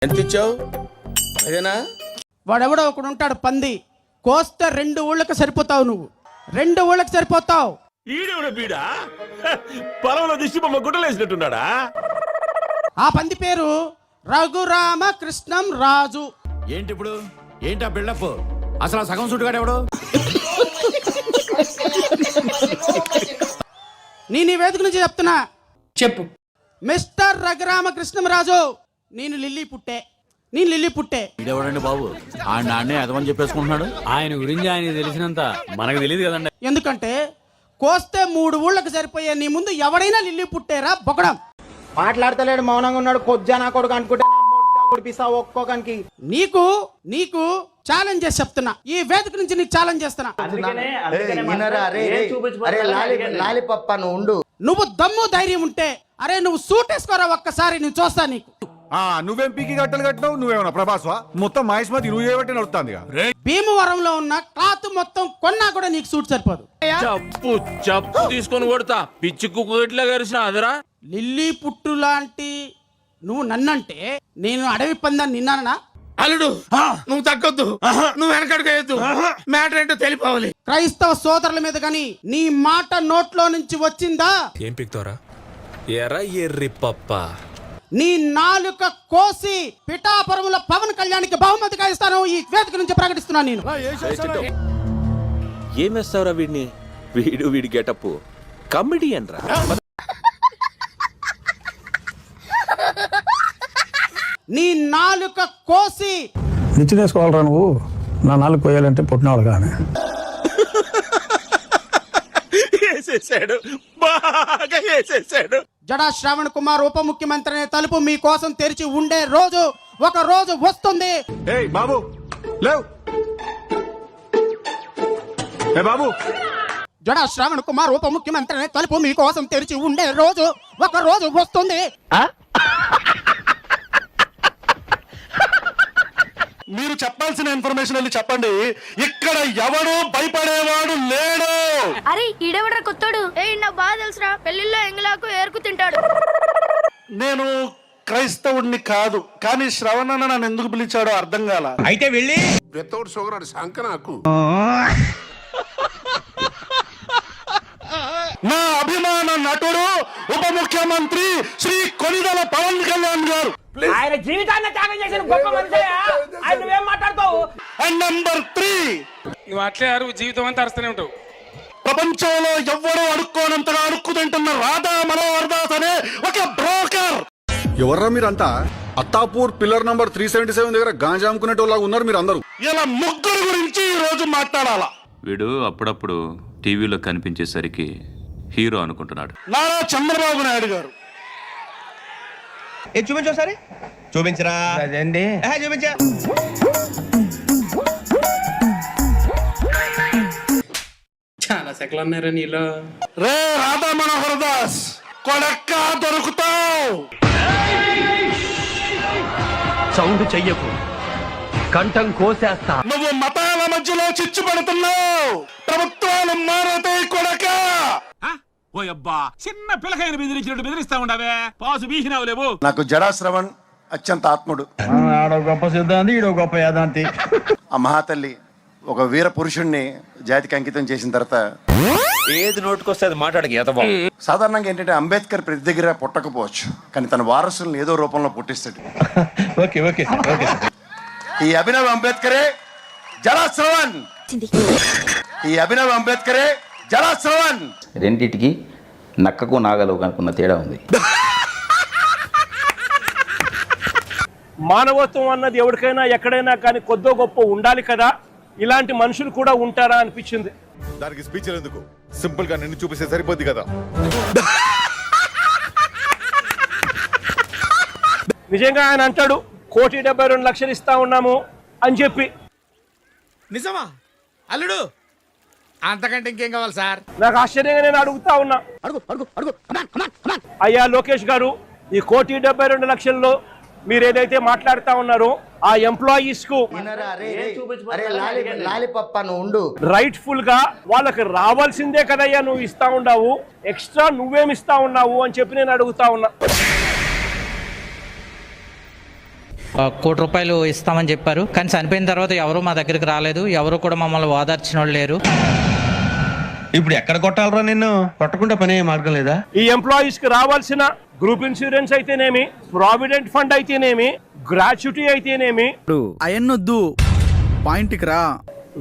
ఎంత ఇచ్చావు? అదేనా? వాడెవడో ఒకడు ఉంటాడు పంది, కోస్తే 2 ఊళ్ళకి సరిపోతావు. నువ్వు 2 ఊళ్ళకి సరిపోతావు. ఈడెవడ బీడా? పొలంలో దిష్టి బొమ్మ గుట్టలేసినట్టున్నాడా? ఆ పంది పేరు రఘురామ కృష్ణం రాజు. ఏంటి ఇప్పుడు? ఏంటా బిల్డప్? అసలు సగం సుట్టుగాడు ఎవడు? నేను ఈ వేదిక నుంచి చెప్తున్నా, చెప్పు. మిస్టర్ రఘురామ కృష్ణంరాజు, నేను లిల్లీ పుట్టే. ఇదెవడండి బాబు? ఆయన నాన్నే అదమని చెప్పేసుకుంటున్నాడు. ఆయన గురించి ఆయన తెలిసినంత మనకు తెలియదు కదండి. ఎందుకంటే కోస్తే 3 ఊళ్ళకి సరిపోయే నీ ముందు ఎవడైనా లిల్లీ పుట్టేరా బొకడం. మాట్లాడతలేడు, మౌనంగా ఉన్నాడు. కొజ్జా నా కొడుకు అనుకుంటే కుడిపిస్తా ఒక్కొక్కనికి. నీకు ఛాలెంజ్ చేసి చెప్తున్నా, ఈ వేదిక నుంచి నీకు ఛాలెంజ్ చేస్తున్నా. నువ్వు దమ్ము ధైర్యం ఉంటే అరే నువ్వు సూట్ వేసుకోరా ఒక్కసారి, నేను చూస్తా నీకు. నువ్వేం పీకి గట్టలు కట్టినావు? నువ్వేమన్నా ప్రభాస్వా? మొత్తం మహేష్మతి నువ్వు చేయబట్టి నడుస్తుంది. భీమవరంలో ఉన్న క్లాత్ మొత్తం కొన్నా కూడా నీకు సూట్ సరిపోదు. చెప్పు తీసుకొని కొడతా. పిచ్చి కుక్కట్లా గరిసిన అదరా. లిల్లీ పుట్టు లాంటి నువ్వు నన్నంటే నేను అడవి పందాన్ని నిన్నానా? అల్లుడు నువ్వు తగ్గొద్దు, నువ్వు వెనకడుగేయద్దు. మ్యాటర్ ఏంటో తెలిపోవాలి. క్రైస్తవ సోదరుల మీద గాని నీ మాట నోట్లో నుంచి వచ్చిందా? ఏం పిక్తోరా ఎర్ర ఎర్రి పప్ప. నీ నాలుక కోసి పిఠాపురంలో పవన్ కళ్యాణ్కి బహుమతిగా ఇస్తాను, ఈ వేదిక నుంచి ప్రకటిస్తున్నాను నేను. ఏమేస్తావురా వీడిని? వీడి గెటప్ కమెడియన్ రా. నీ నాలుక కోసి నిచ్చినేసుకోవాలరా నువ్వు. నా నాలుగు కోయాలంటే పుట్టినవాడు కానీ బాగా వేసేసాడు. జడా శ్రావణ్ కుమార్ ఉప ముఖ్యమంత్రి అనే తలుపు మీకోసం తెరిచి ఉండే రోజు ఒక రోజు వస్తుంది. బాబు లేవు. బాబు జడా శ్రావణ్ కుమార్ ఉప ముఖ్యమంత్రి అనే తలుపు మీకోసం తెరిచి ఉండే రోజు ఒక రోజు వస్తుంది. మీరు చెప్పాల్సిన ఇన్ఫర్మేషన్ వెళ్ళి చెప్పండి. ఇక్కడ ఎవడు భయపడేవాడు లేడు. అరే ఈడెవడ్రా కొత్తోడు? నాకు బాగా తెలుసురా, పెళ్లిలో ఎంగలాకు ఏరుకు తింటాడు. నేను క్రైస్తవుడిని కాదు, కానీ శ్రవణ నన్ను ఎందుకు పిలిచాడో అర్థం కాల. అయితే వెళ్ళి పెద్దోడు సోగరాడు శంక నాకు. నా అభిమాన నటుడు ఉప ముఖ్యమంత్రి శ్రీ కొనిదెల పవన్ కళ్యాణ్ గారు. ఆయన జీవితాన్ని త్యాగం చేసిన గొప్ప మనిషి. ఆయన నువ్వేం మాట్లాడతావు? అండ్ నంబర్ 3, నువ్వు అట్లే జీవితం అంతా అరుస్తూనే ఉంటావు. ప్రపంచంలో ఎవ్వరూ అడుక్కోనంతగా అడుక్కు తింటున్న రాధా మనోహర్ దాస్ అనే ఒక బ్రోకర్. ఎవర్రా మీరంతా? అత్తాపూర్ పిల్లర్ నంబర్ 377 దగ్గర గాంజా అమ్ముకునేటోళ్ళగా ఉన్నారు మీరు అందరూ. ఇలా ముగ్గురు గురించి ఈ రోజు మాట్లాడాలా. వీడు అప్పుడప్పుడు టీవీలో కనిపించేసరికి హీరో అనుకుంటున్నాడు. నారా చంద్రబాబు నాయుడు గారు. చూపించు ఒకసారి. చూపించరా. అదండి చూపించా. చాలా సెకలు ఉన్నారా నీలో? రే రాధా మనోహర్ దాస్ కొడక్క దొరుకుతావు. సౌండ్ చెయ్యకు, కంఠం కోసేస్తా. నువ్వు మతాల మధ్యలో చిచ్చు పెడుతున్నావు. ప్రభుత్వాలు మారతాయి కొడక. ఓ అబ్బా, చిన్న పిల్లకాయన బెదిరించినట్టు బెదిరిస్తా ఉండవే. పాసు బీసినావు లేవు. నాకు జడా శ్రవణ్ అత్యంత ఆత్ముడు. ఆడో గొప్ప సిద్ధాంతి, ఈడో గొప్ప యాదాంతి. ఆ మహాతల్లి ఒక వీర పురుషుణ్ణి జాతికి అంకితం చేసిన తర్వాత ఏది నోటుకొస్తే అది మాట్లాడక. సాధారణంగా ఏంటంటే అంబేద్కర్ ప్రతి దగ్గర పుట్టకపోవచ్చు, కానీ తన వారసులను ఏదో రూపంలో పుట్టిస్తాడు. Okay okay okay. ఈ అభినవ్ అంబేద్కరే జడా శ్రవణ్. ఈ అభినవ్ అంబేద్కరే జడా శ్రవణ్. రెండిటికి నక్కకు నాగలు కనుకున్న తేడా ఉంది. మానవత్వం అన్నది ఎవరికైనా ఎక్కడైనా కానీ కొద్దో గొప్ప ఉండాలి కదా. ఇలాంటి మనుషులు కూడా ఉంటారా అనిపించింది. దానికి స్పీచ్ ఎందుకు? సింపుల్ గా నిన్ను చూపిస్తే సరిపోద్ది కదా. నిజంగా ఆయన అంటాడు 1,72,00,000 ఇస్తా ఉన్నాము అని చెప్పి. నిజమా అల్లుడు? అంతకంటే ఇంకేం కావాలి సార్? నాకు ఆశ్చర్యంగా నేను అడుగుతా ఉన్నా. అయ్యా లోకేష్ గారు, ఈ 1,72,00,000లో మీరు ఏదైతే మాట్లాడుతా ఉన్నారో ఆ ఎంప్లాయీస్ కు రైట్ఫుల్ గా వాళ్ళకి రావాల్సిందే కదయ్యా నువ్వు ఇస్తా ఉన్నావు, ఎక్స్ట్రా నువ్వేమిస్తా ఉన్నావు అని చెప్పి నేను అడుగుతా ఉన్నా. ₹1 కోటి ఇస్తామని చెప్పారు, కానీ చనిపోయిన తర్వాత ఎవరు మా దగ్గరికి రాలేదు, ఎవరు కూడా మమ్మల్ని ఓదార్చిన వాళ్ళు లేరు. ఇప్పుడు ఎక్కడ కొట్టాలరా నిన్ను? కొట్టకుండా పనే మార్గం లేదా? ఈ ఎంప్లాయీస్ కి రావాల్సిన గ్రూప్ ఇన్సూరెన్స్ అయితేనేమి, ప్రావిడెంట్ ఫండ్ అయితేనేమి, గ్రాట్యుటీ అయితేనేమి, అయన్నొద్దు పాయింట్కి రా.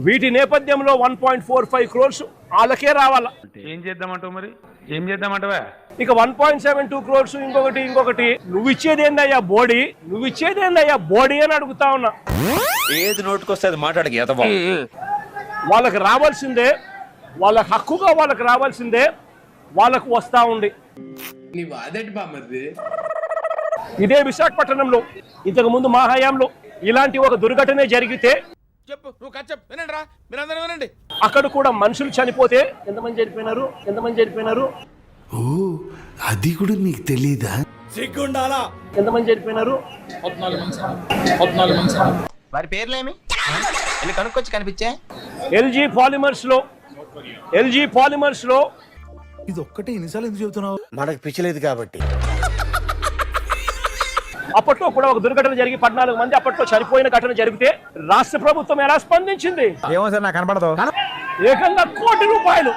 వీటి నేపథ్యంలో 1.45 crores వాళ్ళకే రావాలా. ఏం చేద్దామంటావు మరి? ఏం చేద్దామంటావా? ఇక 1.72 crores ఇంకొకటి నువ్వు ఇచ్చేదేందయ్యా బోడీ, అని అడుగుతా ఉన్నా. ఏది నోటుకొస్తే అది మాట్లాడక ఎదవా. వాళ్ళకి రావాల్సిందే, వాళ్ళ హక్కుగా వాళ్ళకి రావాల్సిందే, వాళ్ళకు వస్తా ఉంది. నీ బాధటి బామ్మది. ఇదే విశాఖపట్నంలో ఇంతకు ముందు మా హయాంలో ఇలాంటి ఒక దుర్ఘటన జరిగితే చెప్పు, నువ్వు చెప్పు, వినండి రా, మీరందరూ వినండి. అక్కడ కూడా మనుషులు చనిపోతే ఎంతమంది చనిపోయినారు? ఓ అది కూడా నీకు తెలీదా? సిగ్గుండాలా? ఎంతమంది చనిపోయినారు? 14 మంది. వారి పేర్లేమి కనుక్కొచ్చి కనిపించే. ఎల్జీ పాలిమర్స్ లో ఇది ఒక్కటే ఎన్నిసార్లు ఎందుకు చెబుతున్నావు? మనకు పిచ్చలేదు కాబట్టి. అప్పట్లో కూడా ఒక దుర్ఘటన జరిగి 14 మంది అప్పట్లో చనిపోయిన ఘటన జరిగితే రాష్ట్ర ప్రభుత్వం ఎలా స్పందించింది? ఏమో సార్, నాకు కనపడదు. ఏకంగా ₹1 కోటి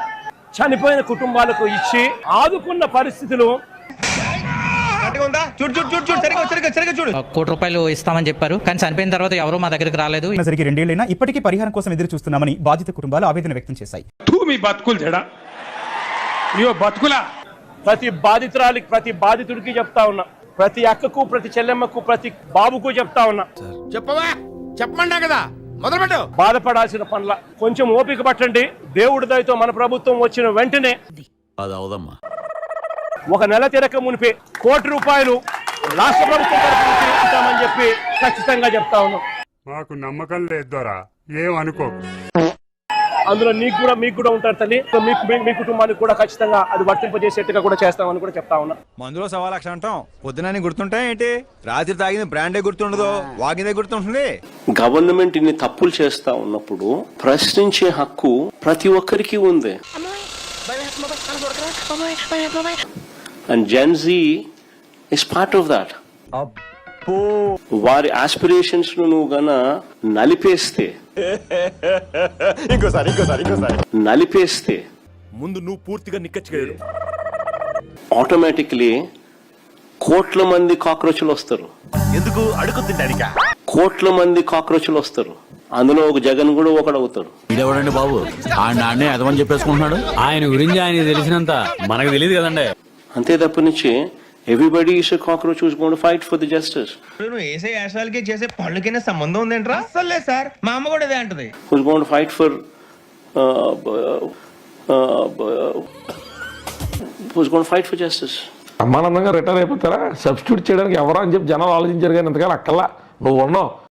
చనిపోయిన కుటుంబాలకు ఇచ్చి ఆదుకున్న పరిస్థితులు. ₹1 కోటి ఇస్తామని చెప్పారు, కానీ చనిపోయిన తర్వాత ఎవరు మా దగ్గరికి రాలేదు. సరికి 2 ఏళ్లైనా ఇప్పటికీ పరిహారం కోసం ఎదురు చూస్తున్నామని బాధిత కుటుంబాలు ఆవేదన వ్యక్తం చేశాయి. మీ బతుకులు చెడా, బతుకులా. ప్రతి బాధితుడికి చెప్తా ఉన్నా, ప్రతి అక్కకు, ప్రతి చెల్లెమ్మకు, ప్రతి బాబుకు చెప్తా ఉన్నా, చెప్పవా, చెప్పమన్నా కదా, మొదలుపెట్టు. బాధపడాల్సిన పనుల కొంచెం ఓపిక పట్టండి. దేవుడి దయతో మన ప్రభుత్వం వచ్చిన వెంటనే అది అవదమ్మా. ఒక నెల తిరక మునిపే ₹1 కోటి రాష్ట్ర ప్రభుత్వం తరఫున ఇస్తామని చెప్పి ఖచ్చితంగా చెప్తా ఉన్నాం. మాకు నమ్మకం లేదు దొరా, ఏమనుకో. అందులో మీకు కూడా ఉంటారు తల్లి, మీ కుటుంబానికి కూడా ఖచ్చితంగా అది వర్తింపజేసేట్టుగా కూడా చేస్తామని కూడా చెప్తా ఉన్నా. మందులో 1,00,000 అంటాం, పొద్దునని గుర్తుంటాయి ఏంటి? రాత్రి తాగింది బ్రాండే గుర్తుండదు, వాగిందే గుర్తుంటుంది. గవర్నమెంట్ ఇన్ని తప్పులు చేస్తా ఉన్నప్పుడు ప్రశ్నించే హక్కు ప్రతి ఒక్కరికి ఉంది. And Gen Z is part of that. వారి ఆస్పిరేషన్స్ నువ్వు గన నలిపేస్తే ముందు నువ్వు పూర్తిగా నిక్కచ్చిగలడు. ఆటోమేటిక్లీ కోట్ల మంది కాక్రోచ్లు వస్తారు. ఎందుకు అడుగు తింటానికా? కోట్ల మంది కాక్రోచ్లు వస్తారు. అందులో ఒక జగన్ కూడా ఒకడవుతాడు. ఇదెవడండి బాబు? నాన్నే అదమని చెప్పేసుకుంటున్నాడు. ఆయన గురించి ఆయన తెలిసినంత మనకు తెలియదు కదండి. అంతే తప్పనిచ్చి everybody is a cockroach who's going to fight for the justice. నువ్వు వేసే యాశాలకి చేసే పళ్ళకైనా సంబంధం ఉందేంట్రా? అసలే సార్, మా అమ్మ కూడా అదే అంటది. Who's going to fight for justice. అమ్మానందంగా రిటైర్ అయిపోతారా? సబ్స్టిట్యూట్ చేయడానికి ఎవరా అని చెప్పి జనాలు ఆలోచించారు, కానీ ఇంతకాలం అక్కల్లా నువ్వు ఉన్నావు.